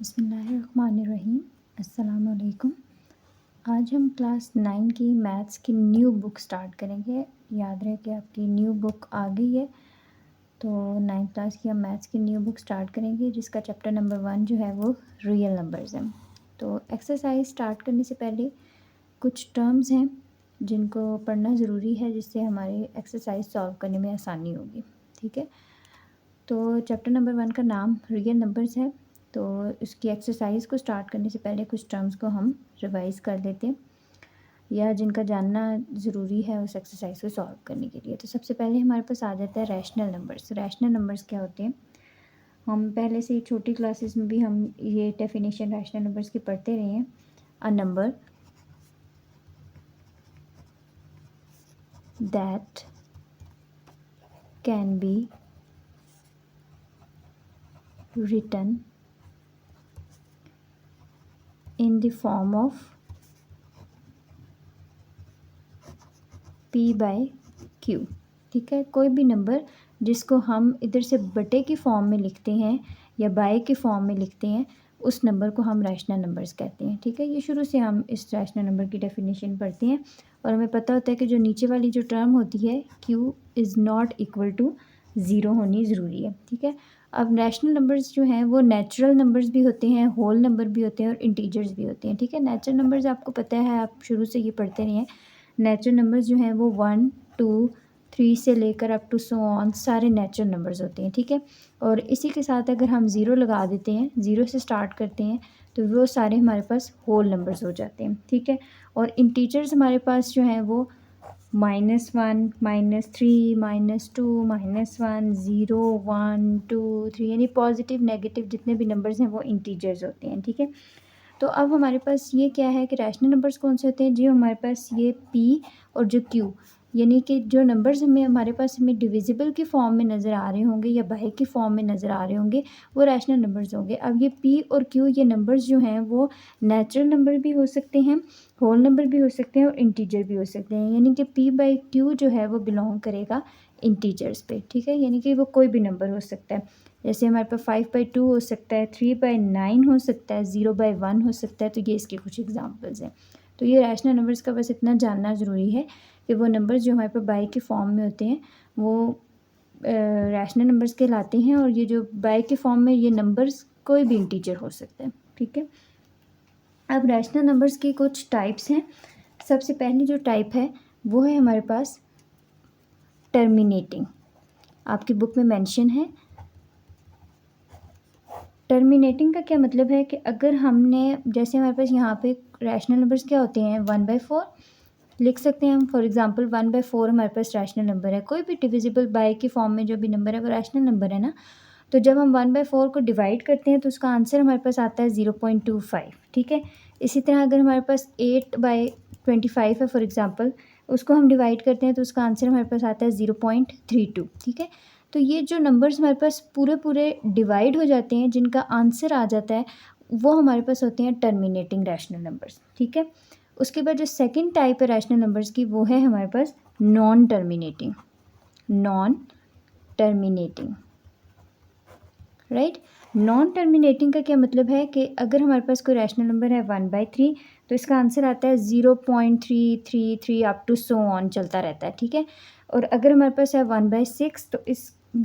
बिस्मिल्लाहिर्रहमानिर्रहीम। अस्सलाम वालेकुम। आज हम क्लास 9 की मैथ्स की न्यू बुक स्टार्ट करेंगे। याद रहे कि आपकी न्यू बुक आ गई है, तो 9th क्लास की हम मैथ्स की न्यू बुक स्टार्ट करेंगे, जिसका चैप्टर नंबर 1 जो है वो रियल नंबर्स हैं। तो एक्सरसाइज स्टार्ट करने से पहले कुछ टर्म्स हैं जिनको पढ़ना ज़रूरी है, जिससे हमारी एक्सरसाइज सॉल्व करने में आसानी होगी। ठीक है, तो चैप्टर नंबर 1 का नाम रियल नंबर्स है। तो इसकी एक्सरसाइज को स्टार्ट करने से पहले कुछ टर्म्स को हम रिवाइज़ कर लेते हैं, या जिनका जानना ज़रूरी है उस एक्सरसाइज को सॉल्व करने के लिए। तो सबसे पहले हमारे पास आ जाता है रैशनल नंबर्स। रैशनल नंबर्स क्या होते हैं? हम पहले से ही छोटी क्लासेस में भी हम ये डेफिनेशन रैशनल नंबर्स की पढ़ते रहे हैं। A number that can be written in the form of p by q। ठीक है, कोई भी नंबर जिसको हम इधर से बटे की फॉर्म में लिखते हैं या बाय के फॉर्म में लिखते हैं, उस नंबर को हम रैशनल नंबर्स कहते हैं। ठीक है, ये शुरू से हम इस रैशनल नंबर की डेफिनेशन पढ़ते हैं और हमें पता होता है कि जो नीचे वाली जो टर्म होती है q is not equal to zero होनी ज़रूरी है। ठीक है, अब रैशनल नंबर्स जो हैं वो नेचुरल नंबर्स भी होते हैं, होल नंबर भी होते हैं और इंटीजर्स भी होते हैं। ठीक है, नेचुरल नंबर्स आपको पता है, आप शुरू से ये पढ़ते रहे हैं। नेचुरल नंबर्स जो हैं वो 1 2 3 से लेकर अप टू सो ऑन सारे नेचुरल नंबर्स होते हैं। ठीक है, और इसी के साथ अगर हम ज़ीरो लगा देते हैं, ज़ीरो से स्टार्ट करते हैं, तो वो सारे हमारे पास होल नंबर्स हो जाते हैं। ठीक है, और इंटीजर्स हमारे पास जो हैं वो -1 -3 -2 -1 0 1 2 3, यानी पॉजिटिव नेगेटिव जितने भी नंबर्स हैं वो इंटीजर्स होते हैं। ठीक है, तो अब हमारे पास ये क्या है कि रैशनल नंबर्स कौन से होते हैं जी? हमारे पास ये p और जो q, यानी कि जो नंबर्स हमारे पास डिविजिबल की फॉर्म में नज़र आ रहे होंगे या बाय की फॉर्म में नज़र आ रहे होंगे, वो रैशनल नंबर्स होंगे। अब ये p और q ये नंबर्स जो हैं वो नेचुरल नंबर भी हो सकते हैं, होल नंबर भी हो सकते हैं और इंटीजर भी हो सकते हैं। यानी कि p बाई q जो है वो बिलोंग करेगा इंटीजर्स पे। ठीक है, यानी कि वो कोई भी नंबर हो सकता है। जैसे हमारे पास 5/2 हो सकता है, 3/9 हो सकता है, 0/1 हो सकता है। तो ये इसके कुछ एग्जांपल्स हैं। तो ये रैशनल नंबर्स का बस इतना जानना ज़रूरी है कि वो नंबर्स जो हमारे पास बाय के फॉर्म में होते हैं वो रैशनल नंबर्स कहलाते हैं, और ये जो बाय के फॉर्म में ये नंबर्स कोई भी इंटीजर हो सकता है। ठीक है, अब रैशनल नंबर्स की कुछ टाइप्स हैं। सबसे पहली जो टाइप है वो है हमारे पास टर्मिनेटिंग। आपकी बुक में मेंशन है। टर्मिनेटिंग का क्या मतलब है कि अगर हमने, जैसे हमारे पास यहाँ पे रैशनल नंबर्स क्या होते हैं, 1/4 लिख सकते हैं हम। फॉर एग्जांपल 1/4 हमारे पास रैशनल नंबर है। कोई भी डिविजिबल बाय की फॉर्म में जो भी नंबर है वो रैशनल नंबर है ना। तो जब हम 1/4 को डिवाइड करते हैं तो उसका आंसर हमारे पास आता है 0.25। ठीक है, इसी तरह अगर हमारे पास 8/25 है फॉर एग्जांपल, उसको हम डिवाइड करते हैं तो उसका आंसर हमारे पास आता है 0.32। ठीक है, तो ये जो नंबर्स हमारे पास पूरे पूरे डिवाइड हो जाते हैं, जिनका आंसर आ जाता है, वो हमारे पास होते हैं टर्मिनेटिंग रैशनल नंबर्स। ठीक है, उसके बाद जो सेकंड टाइप है रैशनल नंबर्स की वो है हमारे पास non terminating. Non terminating, right. Non terminating का क्या मतलब है कि अगर हमारे पास कोई रैशनल नंबर है 1/3, तो इसका आंसर आता है 0.333 अप टू सो ऑन चलता रहता है। ठीक है, और अगर हमारे पास है 1/6, तो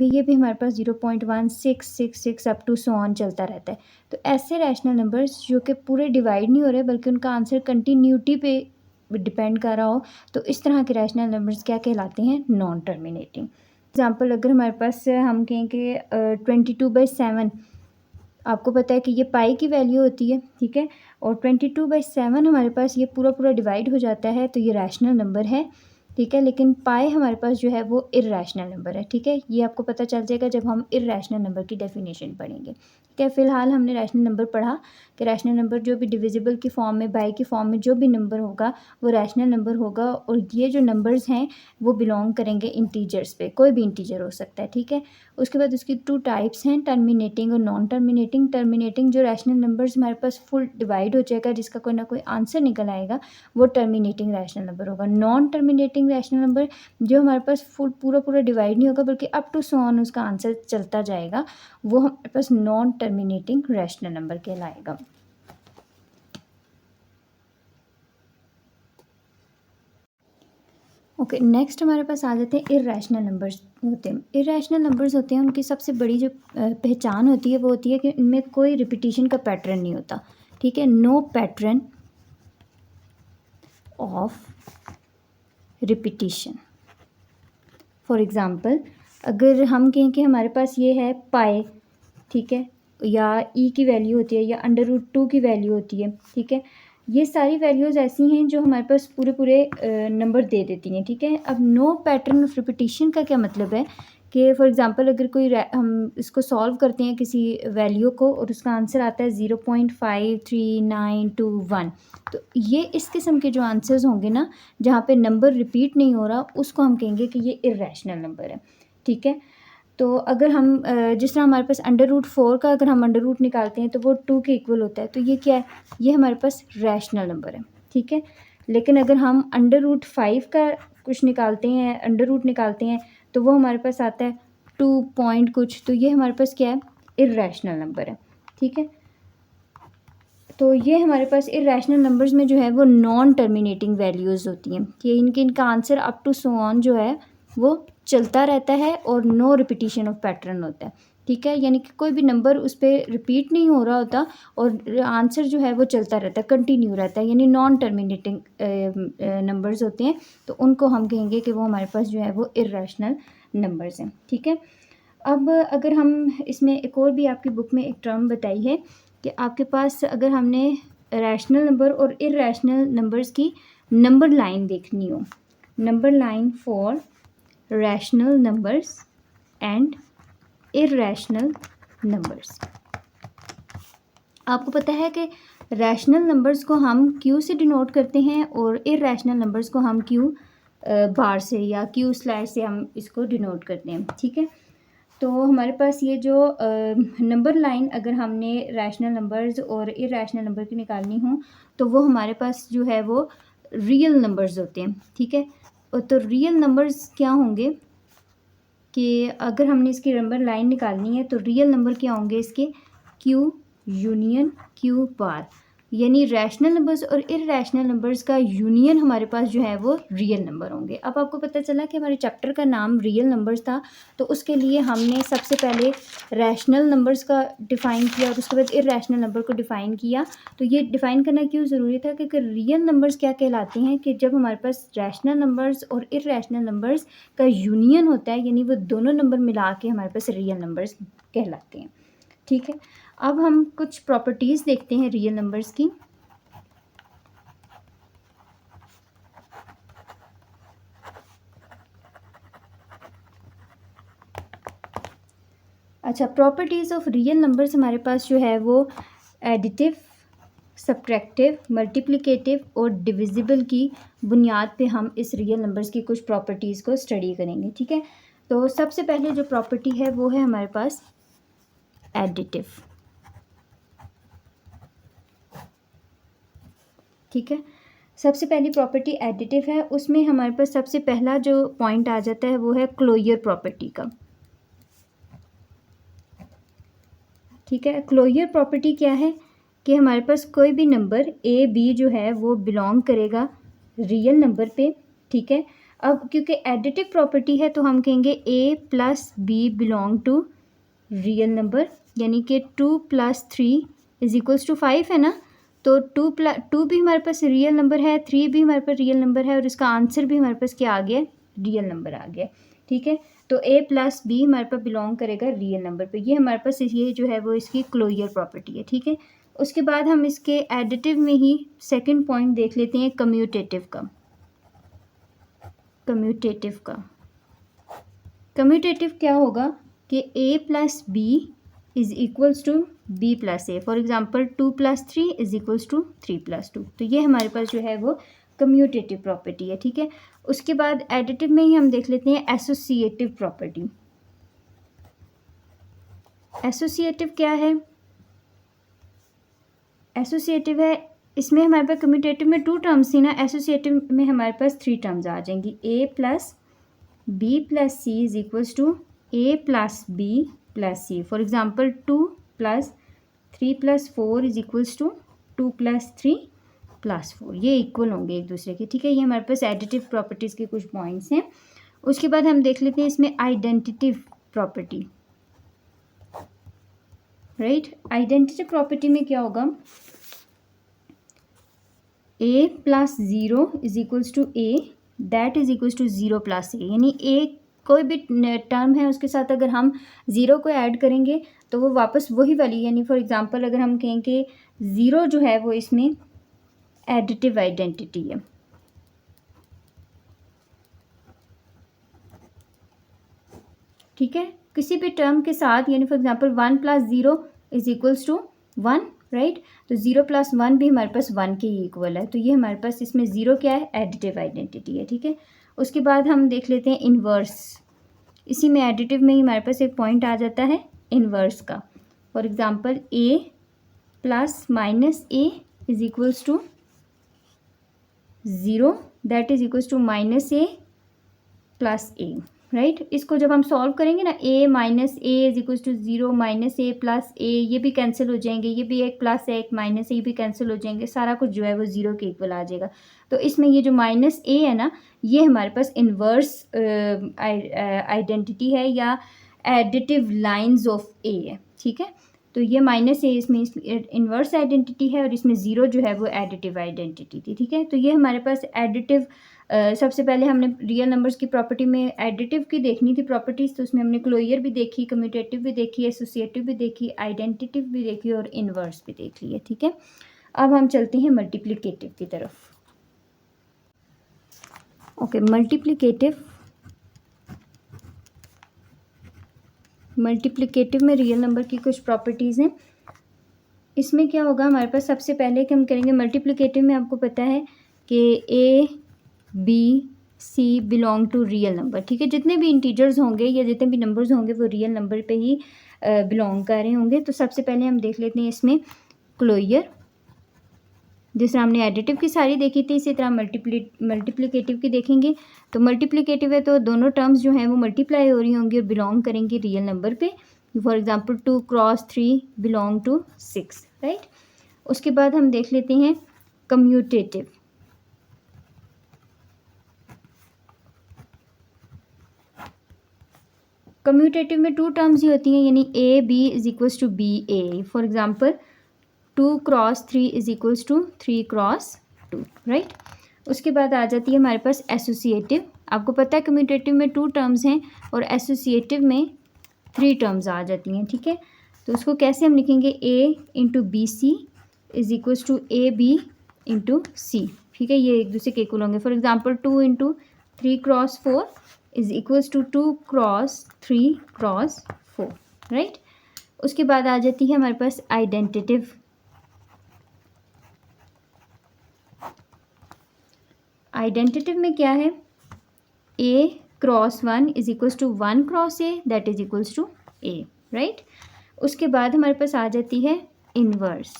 ये भी हमारे पास 0.1666 अप टू सो ऑन चलता रहता है। तो ऐसे रैशनल नंबर्स जो कि पूरे डिवाइड नहीं हो रहे बल्कि उनका आंसर कंटिन्यूटी पे डिपेंड कर रहा हो, तो इस तरह के रैशनल नंबर्स क्या कहलाते हैं? Non terminating. एग्जाम्पल अगर हमारे पास हम कहें कि 22/7, आपको पता है कि ये पाई की वैल्यू होती है। ठीक है, और 22/7 हमारे पास ये पूरा पूरा डिवाइड हो जाता है, तो ये रैशनल नंबर है। ठीक है, लेकिन पाई हमारे पास जो है वो इर्रेशनल नंबर है। ठीक है, ये आपको पता चल जाएगा जब हम इर्रेशनल नंबर की डेफिनेशन पढ़ेंगे। ठीक है, फिलहाल हमने रैशनल नंबर पढ़ा कि रैशनल नंबर जो भी डिविजिबल की फॉर्म में, बाई की फॉर्म में जो भी नंबर होगा वो रैशनल नंबर होगा, और ये जो नंबर्स हैं वो बिलोंग करेंगे इंटीजर्स पे, कोई भी इंटीजर हो सकता है। ठीक है, उसके बाद उसकी 2 टाइप्स हैं, टर्मिनेटिंग और नॉन टर्मिनेटिंग। टर्मिनेटिंग जो रैशनल नंबर्स हमारे पास फुल डिवाइड हो जाएगा, जिसका कोई ना कोई आंसर निकल आएगा, वो टर्मिनेटिंग रैशनल नंबर होगा। Non terminating terminating rational number जो हमारे पास पूरा डिवाइड नहीं होगा बल्कि अप टू सो ऑन उसका आंसर चलता जाएगा, वो हमारे पास नॉन टर्मिनेटिंग रैशनल नंबर कहलाएगा। ओके, नेक्स्ट हमारे पास आ जाते हैं इर्रेशनल नंबर्स होते हैं। इर्रेशनल नंबर्स होते हैं, उनकी सबसे बड़ी जो पहचान होती है वो होती है कि इनमें कोई रिपीटिशन का पैटर्न नहीं होता, ठीक है, no pattern of repetition. For example, अगर हम कहें कि हमारे पास ये है पाई, ठीक है, या ई की वैल्यू होती है या √2 की वैल्यू होती है, ठीक है, ये सारी वैल्यूज़ ऐसी हैं जो हमारे पास पूरे नंबर दे देती हैं, ठीक है। अब नो पैटर्न ऑफ रिपीटिशन का क्या मतलब है कि फॉर एग्ज़ाम्पल अगर कोई हम इसको सॉल्व करते हैं किसी वैल्यू को और उसका आंसर आता है 0.53921, तो ये इस किस्म के जो आंसर्स होंगे ना जहाँ पे नंबर रिपीट नहीं हो रहा, उसको हम कहेंगे कि ये इर्रेशनल नंबर है, ठीक है। तो अगर हम जिस तरह हमारे पास √4 का अगर हम अंडर रूट निकालते हैं तो वो 2 के इक्वल होता है, तो ये क्या है, ये हमारे पास रैशनल नंबर है, ठीक है। लेकिन अगर हम √5 का कुछ निकालते हैं, अंडर रूट निकालते हैं, तो वो हमारे पास आता है 2 पॉइंट कुछ, तो ये हमारे पास क्या है, इर्रेशनल नंबर है, ठीक है। तो ये हमारे पास इर्रेशनल नंबर्स में जो है वो नॉन टर्मिनेटिंग वैल्यूज़ होती हैं कि इनका answer up to so on जो है वो चलता रहता है और नो रिपीटिशन ऑफ पैटर्न होता है, ठीक है, यानी कि कोई भी नंबर उस पर रिपीट नहीं हो रहा होता और आंसर जो है वो चलता रहता है, कंटिन्यू रहता है, यानी नॉन टर्मिनेटिंग नंबर्स होते हैं, तो उनको हम कहेंगे कि वो हमारे पास जो है वो इर्रेशनल नंबर्स हैं, ठीक है। अब अगर हम इसमें एक और भी आपकी बुक में एक टर्म बताई है कि आपके पास अगर हमने रैशनल नंबर और इर्रेशनल नंबर्स की नंबर लाइन देखनी हो, number line for rational numbers and irrational numbers. आपको पता है कि रैशनल नंबर्स को हम क्यू से डिनोट करते हैं और इर्रेशनल नंबर्स को हम क्यू बार से या क्यू स्लैश से हम इसको डिनोट करते हैं, ठीक है। तो हमारे पास ये जो नंबर लाइन अगर हमने रैशनल नंबर्स और इर्रेशनल नंबर की निकालनी हो तो वो हमारे पास जो है वो रियल नंबर्स होते हैं, ठीक है। और तो रियल नंबर्स क्या होंगे कि अगर हमने इसकी नंबर लाइन निकालनी है तो रियल नंबर क्या होंगे इसके, क्यू यूनियन क्यू बार, यानी रैशनल नंबर्स और इर्रेशनल नंबर्स का यूनियन हमारे पास जो है वो रियल नंबर होंगे। अब आपको पता चला कि हमारे चैप्टर का नाम रियल नंबर्स था, तो उसके लिए हमने सबसे पहले रैशनल नंबर्स का डिफ़ाइन किया और उसके बाद इर्रेशनल नंबर को डिफ़ाइन किया। तो ये डिफ़ाइन करना क्यों ज़रूरी था, क्योंकि रियल नंबर्स क्या कहलाते हैं कि जब हमारे पास रैशनल नंबर्स और इर्रेशनल नंबर्स का यूनियन होता है, यानी वो दोनों नंबर मिला के हमारे पास रियल नंबर्स कहलाते हैं, ठीक है। अब हम कुछ प्रॉपर्टीज़ देखते हैं रियल नंबर्स की। अच्छा, प्रॉपर्टीज़ ऑफ रियल नंबर्स हमारे पास जो है वो एडिटिव, सब्ट्रैक्टिव, मल्टीप्लिकेटिव और डिविजिबल की बुनियाद पे हम इस रियल नंबर्स की कुछ प्रॉपर्टीज़ को स्टडी करेंगे, ठीक है। तो सबसे पहले जो प्रॉपर्टी है वो है हमारे पास एडिटिव, ठीक है। सबसे पहली प्रॉपर्टी एडिटिव है, उसमें हमारे पास सबसे पहला जो पॉइंट आ जाता है वो है क्लोजर प्रॉपर्टी का, ठीक है। क्लोजर प्रॉपर्टी क्या है कि हमारे पास कोई भी नंबर ए बी जो है वो बिलोंग करेगा रियल नंबर पे, ठीक है। अब क्योंकि एडिटिव प्रॉपर्टी है तो हम कहेंगे A plus B belong to real number, यानी कि 2 + 3 = 5 है ना, तो 2 भी हमारे पास रियल नंबर है, 3 भी हमारे पास रियल नंबर है और इसका आंसर भी हमारे पास क्या आ गया, रियल नंबर आ गया, ठीक है। तो a + b हमारे पास बिलोंग करेगा रियल नंबर पे, ये हमारे पास ये जो है वो इसकी क्लोजर प्रॉपर्टी है, ठीक है। उसके बाद हम इसके एडिटिव में ही सेकंड पॉइंट देख लेते हैं कम्यूटेटिव का। कम्यूटेटिव क्या होगा कि a + b = b + a, for example 2 + 3 = 3 + 2, तो ये हमारे पास जो है वो कम्यूटेटिव प्रॉपर्टी है, ठीक है। उसके बाद एडिटिव में ही हम देख लेते हैं एसोसिएटिव प्रॉपर्टी। एसोसिएटिव क्या है, एसोसिएटिव है इसमें हमारे पास कम्यूटेटिव में 2 टर्म्स थी ना, एसोसिएटिव में हमारे पास 3 टर्म्स आ जाएंगी। a plus B plus C is equals to a plus B plus C. For example 2 plus 3 plus 4 is equals to 2 plus 3 plus 4। ये इक्वल होंगे एक दूसरे के, ठीक है। ये हमारे पास एडिटिव प्रॉपर्टीज़ के कुछ पॉइंट्स हैं। उसके बाद हम देख लेते हैं इसमें identitive property, right. Identitive property में क्या होगा, a plus 0 is equals to a that is equals to 0 plus a। यानी a कोई भी टर्म है उसके साथ अगर हम 0 को ऐड करेंगे तो वो वापस वही वाली, यानी फॉर एग्जांपल अगर हम कहें कि 0 जो है वो इसमें एडिटिव आइडेंटिटी है, ठीक है। किसी भी टर्म के साथ, यानी for example 1 plus 0 is equals to 1, right. तो 0 प्लस 1 भी हमारे पास 1 के ही इक्वल है। तो ये हमारे पास इसमें 0 क्या है, एडिटिव आइडेंटिटी है, ठीक है। उसके बाद हम देख लेते हैं इन्वर्स। इसी में एडिटिव में ही हमारे पास एक पॉइंट आ जाता है इन्वर्स का। For example a plus minus a is equals to 0 that is equals to minus a plus a, right. इसको जब हम सॉल्व करेंगे ना, a minus a is equals to 0 minus a plus a, ये भी कैंसिल हो जाएंगे, ये भी एक प्लस है एक माइनस है, ये भी कैंसिल हो जाएंगे, सारा कुछ जो है वो 0 के इक्वल आ जाएगा। तो इसमें ये जो माइनस a है ना, ये हमारे पास इन्वर्स आइडेंटिटी है या एडिटिव लाइंस ऑफ a है, ठीक है। तो ये माइनस a इसमें इन्वर्स आइडेंटिटी है और इसमें 0 जो है वो एडिटिव आइडेंटिटी थी, ठीक है। तो ये हमारे पास एडिटिव सबसे पहले हमने रियल नंबर्स की प्रॉपर्टी में एडिटिव की देखनी थी प्रॉपर्टीज़, तो उसमें हमने क्लोजर भी देखी, कम्यूटेटिव भी देखी, एसोसिएटिव भी देखी, आइडेंटिटिव भी देखी और इन्वर्स भी देख ली है, ठीक है। अब हम चलते हैं मल्टीप्लिकेटिव की तरफ। ओके, मल्टीप्लिकेटिव में रियल नंबर की कुछ प्रॉपर्टीज़ हैं। इसमें क्या होगा, हमारे पास सबसे पहले कि हम करेंगे मल्टीप्लिकेटिव में, आपको पता है कि a b c belong to real number, ठीक है। जितने भी इंटीजर्स होंगे या जितने भी नंबर्स होंगे वो रियल नंबर पे ही बिलोंग कर रहे होंगे। तो सबसे पहले हम देख लेते हैं इसमें क्लोजर। जिस तरह हमने एडिटिव की सारी देखी थी, इसी तरह मल्टीप्लिकेटिव की देखेंगे। तो मल्टीप्लिकेटिव है तो दोनों टर्म्स जो हैं वो मल्टीप्लाई हो रही होंगी और बिलोंग करेंगे रियल नंबर पे। For example 2 cross 3 belong to 6, राइट। उसके बाद हम देख लेते हैं कम्यूटेटिव। कम्यूटेटिव में 2 टर्म्स ही होती हैं, यानी a b is equals to b a। For example 2 cross 3 is equals to 3 cross 2, right. उसके बाद आ जाती है हमारे पास एसोसिएटिव। आपको पता है कम्यूटेटिव में 2 टर्म्स हैं और एसोसिएटिव में 3 टर्म्स आ जाती हैं, ठीक है। तो उसको कैसे हम लिखेंगे, a into B C is equals to A B into C, ठीक है। ये एक दूसरे के इक्वल होंगे। For example 2 into 3 cross 4 is equals to 2 cross 3 cross 4, right. उसके बाद आ जाती है हमारे पास आइडेंटिटिव। आइडेंटिटिव में क्या है, a cross 1 is equals to 1 cross a that is equals to a, right. उसके बाद हमारे पास आ जाती है inverse.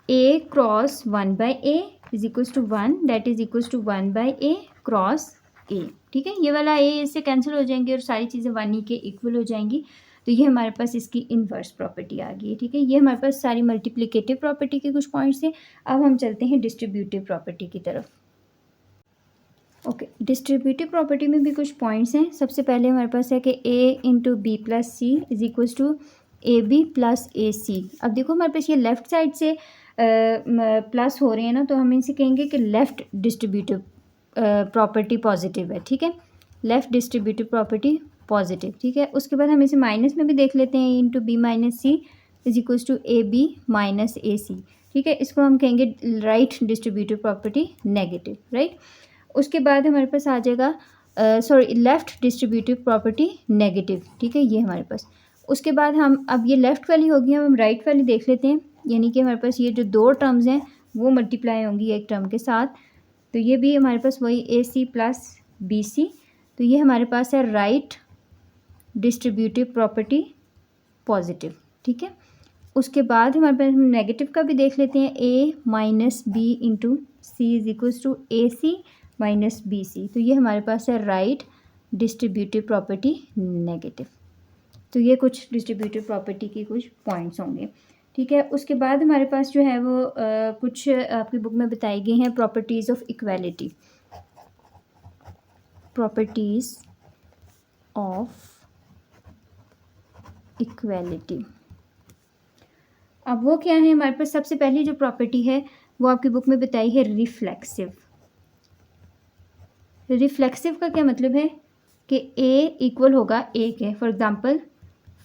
a cross 1 by a is equals to 1 that is equals to 1 by a cross a, ठीक है। ये वाला a इससे कैंसिल हो जाएंगे और सारी चीज़ें 1 ही के इक्वल हो जाएंगी। तो ये हमारे पास इसकी इन्वर्स प्रॉपर्टी आ गई है, ठीक है। ये हमारे पास सारी मल्टीप्लिकेटिव प्रॉपर्टी के कुछ पॉइंट्स हैं। अब हम चलते हैं डिस्ट्रीब्यूटिव प्रॉपर्टी की तरफ। ओके, डिस्ट्रीब्यूटिव प्रॉपर्टी में भी कुछ पॉइंट्स हैं। सबसे पहले हमारे पास है कि a into B plus C is equals to A B plus A C. अब देखो हमारे पास ये लेफ़्ट साइड से प्लस हो रहे हैं ना, तो हम इनसे कहेंगे कि लेफ़्ट डिस्ट्रीब्यूटिव प्रॉपर्टी पॉजिटिव है, ठीक है। लेफ़्ट डिस्ट्रीब्यूटिव प्रॉपर्टी पॉजिटिव, ठीक है। उसके बाद हम इसे माइनस में भी देख लेते हैं, into B minus C is equals to A B minus A C, ठीक है। इसको हम कहेंगे right distributive property negative, right. उसके बाद हमारे पास आ जाएगा लेफ़्ट डिस्ट्रीब्यूटिव प्रॉपर्टी नेगेटिव, ठीक है, ये हमारे पास। उसके बाद हम अब ये लेफ़्ट वाली होगी, हम राइट वाली देख लेते हैं। यानी कि हमारे पास ये जो 2 टर्म्स हैं वो मल्टीप्लाई होंगी एक टर्म के साथ। तो ये भी हमारे पास वही ए सी प्लस बी सी। तो ये हमारे पास है राइट डिस्ट्रीब्यूटिव प्रॉपर्टी पॉजिटिव, ठीक है। उसके बाद हमारे पास नेगेटिव का भी देख लेते हैं, A minus B into C is equals to A C minus B C. तो ये हमारे पास है राइट डिस्ट्रीब्यूटिव प्रॉपर्टी नेगेटिव। तो ये कुछ डिस्ट्रीब्यूटिव प्रॉपर्टी की कुछ पॉइंट्स होंगे, ठीक है। उसके बाद हमारे पास जो है वो कुछ आपकी बुक में बताई गई हैं properties of equality, properties of equality. अब वो क्या है, हमारे पास सबसे पहली जो प्रॉपर्टी है वो आपकी बुक में बताई है रिफ्लेक्सिव। रिफ्लेक्सिव का क्या मतलब है कि ए इक्वल होगा ए के, for example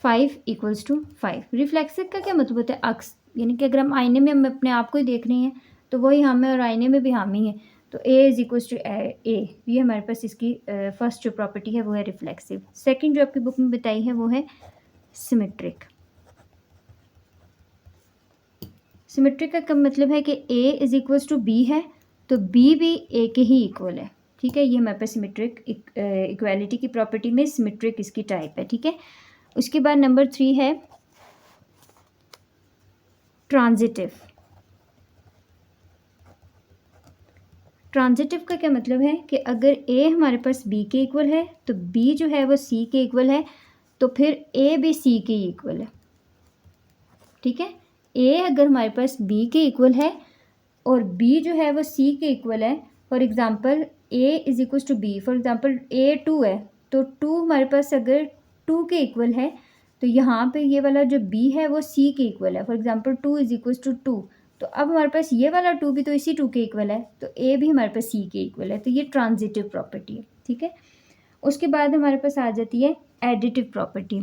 5 equals to 5। Reflexive का क्या मतलब होता है, अक्स, यानी कि अगर हम आईने में हम अपने आप को ही देख रहे हैं तो वही हम है और आईने में भी हम ही हैं, तो ए इज़ इक्वल्स टू ए। ये हमारे पास इसकी फर्स्ट जो प्रॉपर्टी है वो है रिफ्लेक्सिव। सेकंड जो आपकी बुक में बताई है वो है सिमेट्रिक। सिमेट्रिक का मतलब है कि A is equals to B है तो बी भी ए के ही इक्वल है, ठीक है। ये हमारे पास सिमेट्रिक इक्वालिटी की प्रॉपर्टी में सिमेट्रिक इसकी टाइप है, ठीक है। उसके बाद नंबर 3 है ट्रांजिटिव। ट्रांजिटिव का क्या मतलब है कि अगर ए हमारे पास बी के इक्वल है तो बी जो है वो सी के इक्वल है, तो फिर ए भी सी के इक्वल है, ठीक है। ए अगर हमारे पास बी के इक्वल है और बी जो है वो सी के इक्वल है, for example A is equal to B, for example A 2 है तो 2 हमारे पास अगर 2 के इक्वल है तो यहाँ पे ये वाला जो बी है वो सी के इक्वल है, for example 2 is equal to 2। तो अब हमारे पास ये वाला 2 भी तो इसी 2 के इक्वल है, तो ए भी हमारे पास सी के इक्वल है, तो ये ट्रांजिटिव प्रॉपर्टी है, ठीक है। उसके बाद हमारे पास आ जाती है एडिटिव प्रॉपर्टी।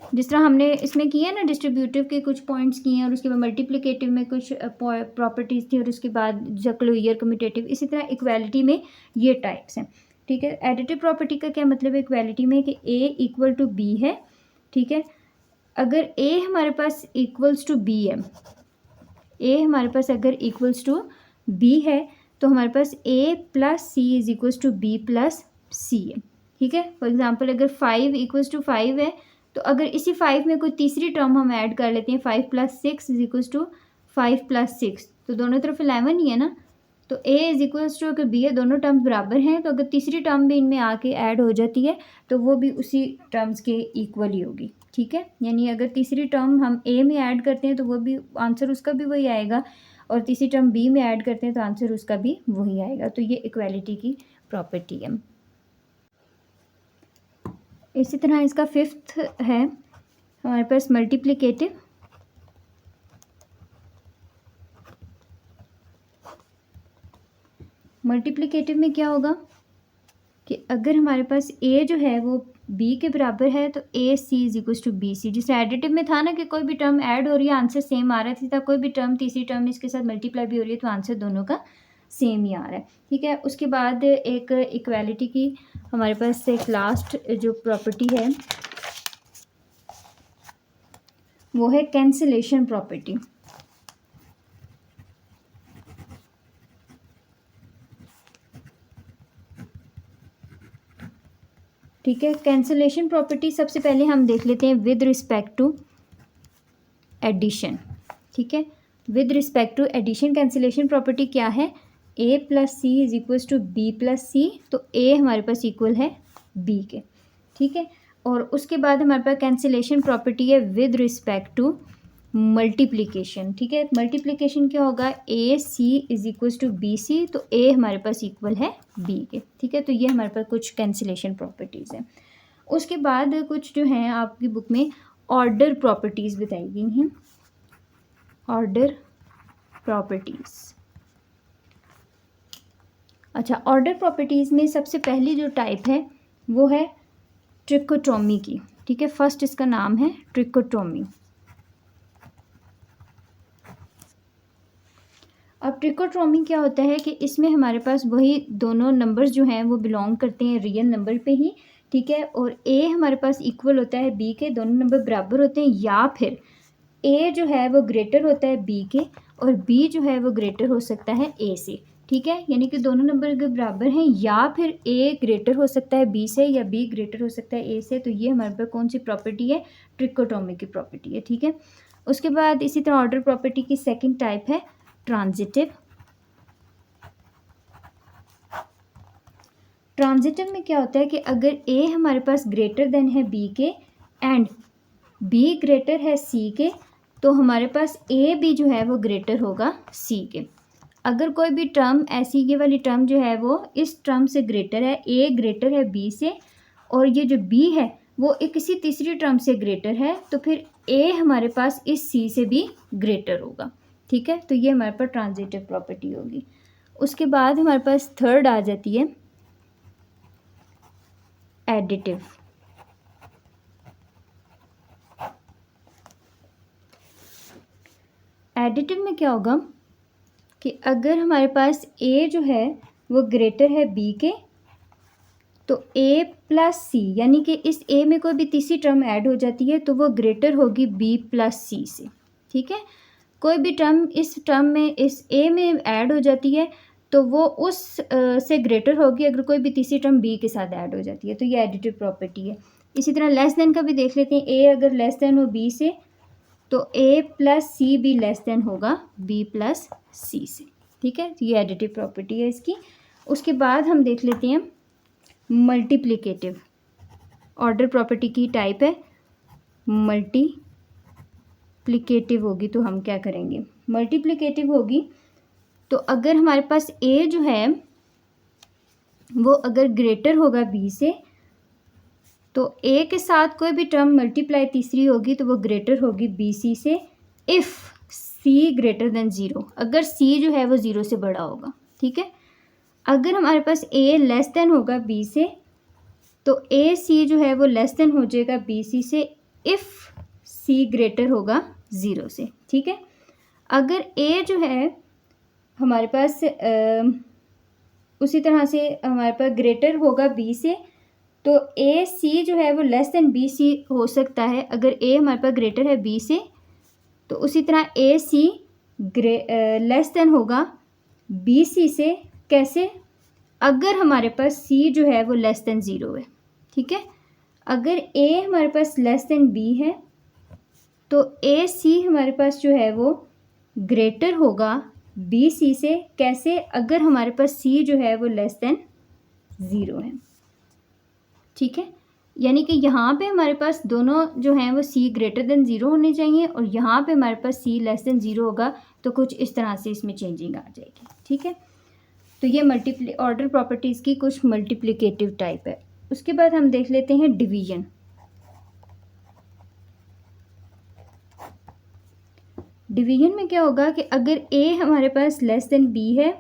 जिस तरह हमने इसमें किया ना, डिस्ट्रीब्यूटिव के कुछ पॉइंट्स किए हैं और उसके बाद मल्टीप्लिकेटिव में कुछ प्रॉपर्टीज़ थी और उसके बाद जक्लोइयर कम्यूटेटिव, इसी तरह इक्वालिटी में ये टाइप्स हैं, ठीक है। एडिटिव प्रॉपर्टी का क्या मतलब है इक्वालिटी में कि ए इक्वल टू बी है, ठीक है। अगर ए हमारे पास इक्वल्स टू बी है, ए हमारे पास अगर इक्वल्स टू बी है तो हमारे पास A plus C is equals to B plus C है, ठीक है। फॉर एग्जांपल अगर 5 इक्वल्स टू 5 है तो अगर इसी 5 में कोई तीसरी टर्म हम ऐड कर लेते हैं, 5 plus 6 is equals to 5 plus 6, तो दोनों तरफ 11 ही है ना। तो ए इज इक्वल्स टू अगर बी है, दोनों टर्म्स बराबर हैं, तो अगर तीसरी टर्म भी इनमें आके ऐड हो जाती है तो वो भी उसी टर्म्स के इक्वल ही होगी, ठीक है। यानी अगर तीसरी टर्म हम ए में ऐड करते हैं तो वो भी आंसर उसका भी वही आएगा, और तीसरी टर्म बी में ऐड करते हैं तो आंसर उसका भी वही आएगा। तो ये इक्वालिटी की प्रॉपर्टी है। इसी तरह इसका फिफ्थ है हमारे पास मल्टीप्लिकेटिव। मल्टीप्लिकेटिव में क्या होगा कि अगर हमारे पास ए जो है वो बी के बराबर है तो A C is equal to B C. जिससे एडिटिव में था ना कि कोई भी टर्म ऐड हो रही है आंसर सेम आ रहा है, था कोई भी टर्म तीसरी टर्म इसके साथ मल्टीप्लाई भी हो रही है तो आंसर दोनों का सेम ही आ रहा है, ठीक है। उसके बाद एक इक्वालिटी की हमारे पास एक लास्ट जो प्रॉपर्टी है वो है कैंसिलेशन प्रॉपर्टी। ठीक है, कैंसिलेशन प्रॉपर्टी सबसे पहले हम देख लेते हैं विद रिस्पेक्ट टू एडिशन, ठीक है। With respect to addition cancellation property क्या है, A plus C is equals to B plus C, तो ए हमारे पास इक्वल है बी के, ठीक है। और उसके बाद हमारे पास कैंसिलेशन प्रॉपर्टी है विद रिस्पेक्ट टू मल्टीप्लिकेशन, ठीक है। मल्टीप्लिकेशन क्या होगा, A C is equals to B C, तो ए हमारे पास इक्वल है बी के, ठीक है। तो ये हमारे पास कुछ कैंसिलेशन प्रॉपर्टीज़ हैं। उसके बाद कुछ जो हैं आपकी बुक में ऑर्डर प्रॉपर्टीज़ बताई गई हैं। ऑर्डर प्रॉपर्टीज़, अच्छा, ऑर्डर प्रॉपर्टीज़ में सबसे पहली जो टाइप है वो है ट्रिकोटोमी की, ठीक है। फर्स्ट इसका नाम है ट्रिकोटोमी। अब ट्रिकोटोमी क्या होता है कि इसमें हमारे पास वही दोनों नंबर्स जो हैं वो बिलोंग करते हैं रियल नंबर पे ही, ठीक है। और ए हमारे पास इक्वल होता है बी के, दोनों नंबर बराबर होते हैं, या फिर ए जो है वो ग्रेटर होता है बी के और बी जो है वो ग्रेटर हो सकता है ए से, ठीक है, यानी कि दोनों नंबर अगर बराबर हैं या फिर ए ग्रेटर हो सकता है बी से या बी ग्रेटर हो सकता है ए से, तो ये हमारे पास कौन सी प्रॉपर्टी है, ट्रिकोटोमी की प्रॉपर्टी है। ठीक है, उसके बाद इसी तरह ऑर्डर प्रॉपर्टी की सेकंड टाइप है ट्रांजिटिव। ट्रांजिटिव में क्या होता है कि अगर ए हमारे पास ग्रेटर देन है बी के एंड बी ग्रेटर है सी के, तो हमारे पास ए भी जो है वो ग्रेटर होगा सी के। अगर कोई भी टर्म ऐसी, ये वाली टर्म जो है वो इस टर्म से ग्रेटर है, ए ग्रेटर है बी से, और ये जो बी है वो एक किसी तीसरी टर्म से ग्रेटर है, तो फिर ए हमारे पास इस सी से भी ग्रेटर होगा। ठीक है, तो ये हमारे पास ट्रांजिटिव प्रॉपर्टी होगी। उसके बाद हमारे पास थर्ड आ जाती है एडिटिव। एडिटिव में क्या होगा कि अगर हमारे पास ए जो है वो ग्रेटर है बी के, तो ए प्लस सी, यानी कि इस ए में कोई भी तीसरी टर्म ऐड हो जाती है तो वो ग्रेटर होगी बी प्लस सी से। ठीक है, कोई भी टर्म इस टर्म में इस ए में ऐड हो जाती है तो वो उस से ग्रेटर होगी अगर कोई भी तीसरी टर्म बी के साथ ऐड हो जाती है, तो ये एडिटिव प्रॉपर्टी है। इसी तरह लेस देन का भी देख लेते हैं, ए अगर लेस देन हो बी से तो ए प्लस सी भी लेस देन होगा बी प्लस सी से। ठीक है, तो ये एडिटिव प्रॉपर्टी है इसकी। उसके बाद हम देख लेते हैं मल्टीप्लिकेटिव। ऑर्डर प्रॉपर्टी की टाइप है मल्टीप्लिकेटिव होगी, तो हम क्या करेंगे, मल्टीप्लिकेटिव होगी तो अगर हमारे पास ए जो है वो अगर ग्रेटर होगा बी से, तो ए के साथ कोई भी टर्म मल्टीप्लाई तीसरी होगी तो वो ग्रेटर होगी बी सी से, if C greater than zero, अगर सी जो है वो ज़ीरो से बड़ा होगा। ठीक है, अगर हमारे पास ए लेस देन होगा बी से, तो ए सी जो है वो लेस देन हो जाएगा बी सी से, इफ़ सी ग्रेटर होगा ज़ीरो से। ठीक है, अगर ए जो है हमारे पास उसी तरह से हमारे पास ग्रेटर होगा बी से, तो ए सी जो है वो लेस देन बी सी हो सकता है। अगर ए हमारे पास ग्रेटर है बी से, तो उसी तरह ए सी लेस देन होगा बी सी से। कैसे, अगर हमारे पास सी जो है वो लेस देन ज़ीरो है। ठीक है, अगर ए हमारे पास लेस देन बी है तो ए सी हमारे पास जो है वो ग्रेटर होगा बी सी से। कैसे, अगर हमारे पास सी जो है वो लेस देन ज़ीरो है। ठीक है, यानी कि यहाँ पे हमारे पास दोनों जो हैं वो सी ग्रेटर देन ज़ीरो होने चाहिए और यहाँ पे हमारे पास सी लेस देन ज़ीरो होगा, तो कुछ इस तरह से इसमें चेंजिंग आ जाएगी। ठीक है, तो ये ऑर्डर प्रॉपर्टीज़ की कुछ मल्टीप्लिकेटिव टाइप है। उसके बाद हम देख लेते हैं डिवीजन। डिवीजन में क्या होगा कि अगर ए हमारे पास लेस देन बी है,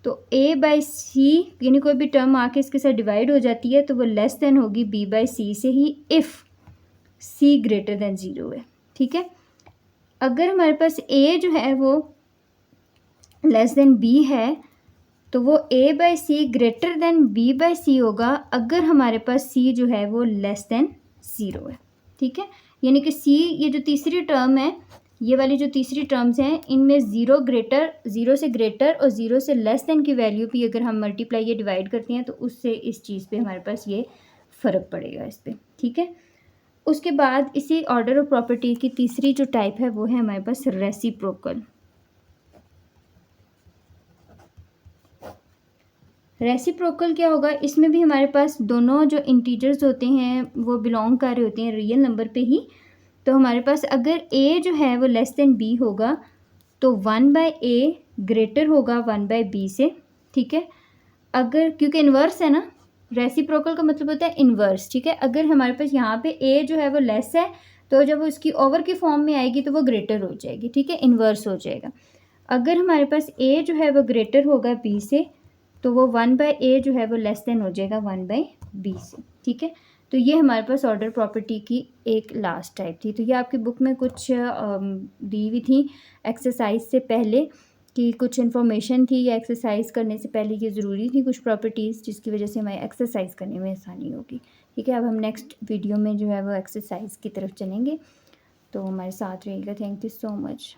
तो ए बाई सी यानी कोई भी टर्म आके इसके साथ डिवाइड हो जाती है तो वो लेस देन होगी बी बाई सी से ही, if C greater than zero है। ठीक है, अगर हमारे पास ए जो है वो लेस देन बी है, तो वो A by C greater than B by C होगा अगर हमारे पास सी जो है वो लेस देन ज़ीरो है। ठीक है, यानी कि सी, ये जो तीसरी टर्म है, ये वाली जो तीसरी टर्म्स हैं, इनमें ज़ीरो से ग्रेटर और ज़ीरो से लेस देन की वैल्यू भी अगर हम मल्टीप्लाई या डिवाइड करते हैं तो उससे इस चीज़ पे हमारे पास ये फ़र्क पड़ेगा इस पर। ठीक है, उसके बाद इसी ऑर्डर ऑफ प्रॉपर्टी की तीसरी जो टाइप है वो है हमारे पास रेसिप्रोकल। रेसिप्रोकल क्या होगा, इसमें भी हमारे पास दोनों जो इंटीजर्स होते हैं वो बिलोंग कर रहे होते हैं रियल नंबर पे ही। तो हमारे पास अगर ए जो है वो लेस देन बी होगा तो 1/a ग्रेटर होगा 1/b से। ठीक है, अगर क्योंकि इन्वर्स है ना, रेसिप्रोकल का मतलब होता है इन्वर्स। ठीक है, अगर हमारे पास यहाँ पे a जो है वो लेस है तो जब उसकी ओवर की फॉर्म में आएगी तो वो ग्रेटर हो जाएगी। ठीक है, इन्वर्स हो जाएगा। अगर हमारे पास a जो है वो ग्रेटर होगा b से तो वो 1/a जो है वो लेस देन हो जाएगा 1/b से। ठीक है, तो ये हमारे पास ऑर्डर प्रॉपर्टी की एक लास्ट टाइप थी। तो ये आपकी बुक में कुछ दी हुई थी एक्सरसाइज से पहले कि कुछ इन्फॉर्मेशन थी या एक्सरसाइज करने से पहले ये ज़रूरी थी कुछ प्रॉपर्टीज़, जिसकी वजह से हमें एक्सरसाइज करने में आसानी होगी। ठीक है, अब हम नेक्स्ट वीडियो में जो है वो एक्सरसाइज की तरफ चलेंगे, तो हमारे साथ रहिएगा। Thank you so much.